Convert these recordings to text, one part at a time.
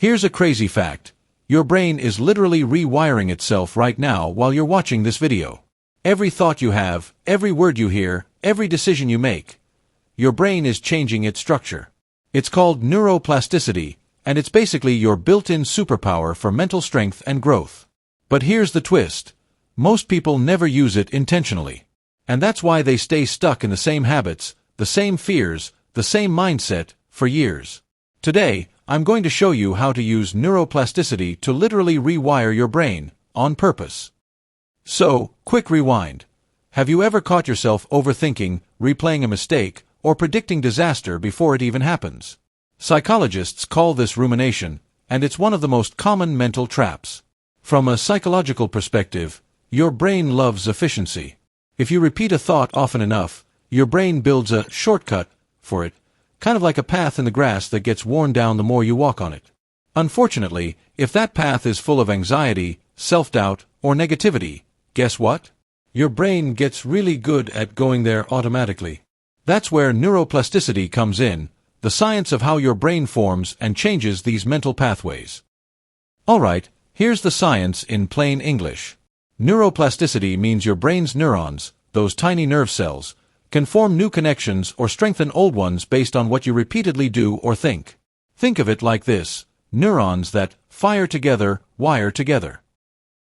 Here's a crazy fact. Your brain is literally rewiring itself right now while you're watching this video. Every thought you have, every word you hear, every decision you make, your brain is changing its structure. It's called neuroplasticity, and it's basically your built-in superpower for mental strength and growth. But here's the twist. Most people never use it intentionally. And that's why they stay stuck in the same habits, the same fears, the same mindset, for years. Today, I'm going to show you how to use neuroplasticity to literally rewire your brain, on purpose. So, quick rewind. Have you ever caught yourself overthinking, replaying a mistake, or predicting disaster before it even happens? Psychologists call this rumination, and it's one of the most common mental traps. From a psychological perspective, your brain loves efficiency. If you repeat a thought often enough, your brain builds a shortcut for it, kind of like a path in the grass that gets worn down the more you walk on it. Unfortunately, if that path is full of anxiety, self-doubt, or negativity, guess what? Your brain gets really good at going there automatically. That's where neuroplasticity comes in, the science of how your brain forms and changes these mental pathways. Alright, here's the science in plain English. Neuroplasticity means your brain's neurons, those tiny nerve cells, can form new connections or strengthen old ones based on what you repeatedly do or think. Think of it like this: neurons that fire together, wire together.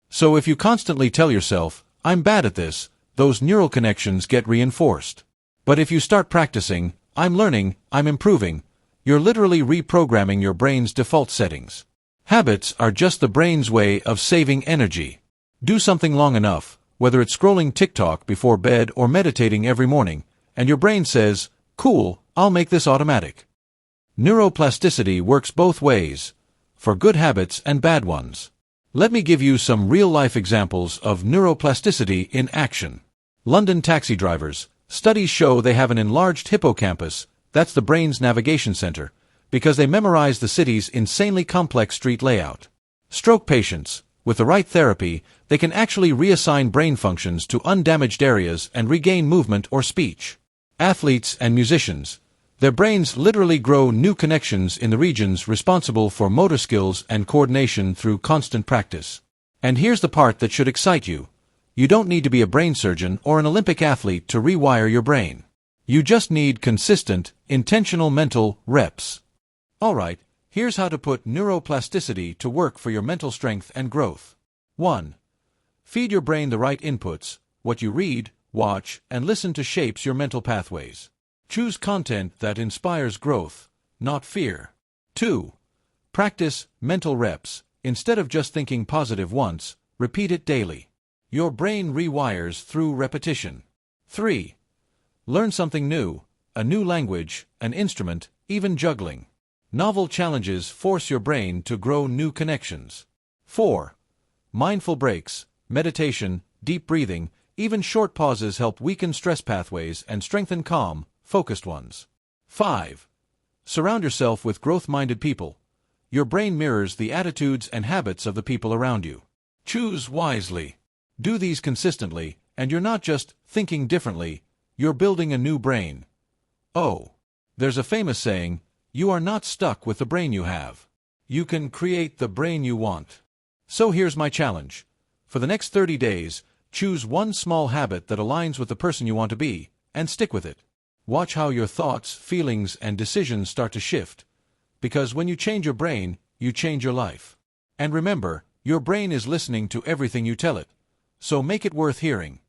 So if you constantly tell yourself, "I'm bad at this," those neural connections get reinforced. But if you start practicing, "I'm learning, I'm improving," you're literally reprogramming your brain's default settings. Habits are just the brain's way of saving energy. Do something long enough, whether it's scrolling TikTok before bed or meditating every morning, and your brain says, "Cool, I'll make this automatic." Neuroplasticity works both ways, for good habits and bad ones. Let me give you some real-life examples of neuroplasticity in action. London taxi drivers. Studies show they have an enlarged hippocampus, that's the brain's navigation center, because they memorize the city's insanely complex street layout. Stroke patients. With the right therapy, they can actually reassign brain functions to undamaged areas and regain movement or speech. Athletes and musicians. Their brains literally grow new connections in the regions responsible for motor skills and coordination through constant practice. And here's the part that should excite you. You don't need to be a brain surgeon or an Olympic athlete to rewire your brain. You just need consistent, intentional mental reps. Alright, here's how to put neuroplasticity to work for your mental strength and growth. 1. Feed your brain the right inputs. What you read, watch, and listen to shapes your mental pathways. Choose content that inspires growth, not fear. 2. Practice mental reps. Instead of just thinking positive once, repeat it daily. Your brain rewires through repetition. 3. Learn something new, a new language, an instrument, even juggling. Novel challenges force your brain to grow new connections. 4. Mindful breaks, meditation, deep breathing, even short pauses help weaken stress pathways and strengthen calm, focused ones. 5. Surround yourself with growth-minded people. Your brain mirrors the attitudes and habits of the people around you. Choose wisely. Do these consistently, and you're not just thinking differently, you're building a new brain. Oh, there's a famous saying, "You are not stuck with the brain you have. You can create the brain you want." So here's my challenge. For the next 30 days, choose one small habit that aligns with the person you want to be, and stick with it. Watch how your thoughts, feelings, and decisions start to shift. Because when you change your brain, you change your life. And remember, your brain is listening to everything you tell it. So make it worth hearing.